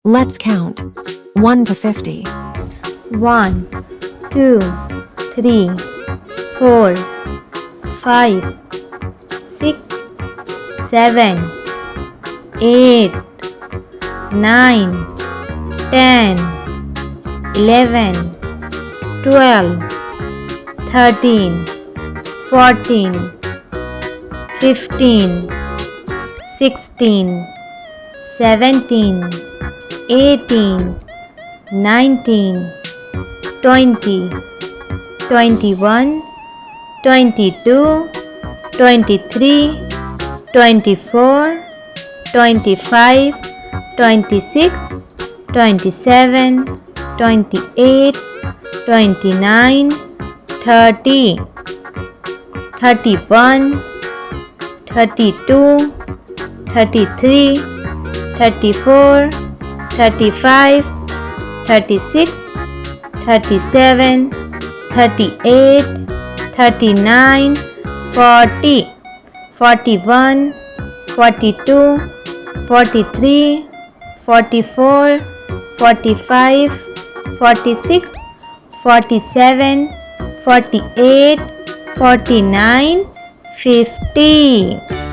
Let's count 1 to 50. 1, 2, 3, 4, 5, 6, 7, 8, 9, 10, 11, 12, 13, 14, 15, 16, 17, 18, 19, 20, 21, 22, 23, 24, 25, 26, 27, 28, 29, 30, 31, 32, 33, 34, 35, 36, 37, 38, 39, 40, 41, 42, 43, 44, 45, 46, 47, 48, 49, 50.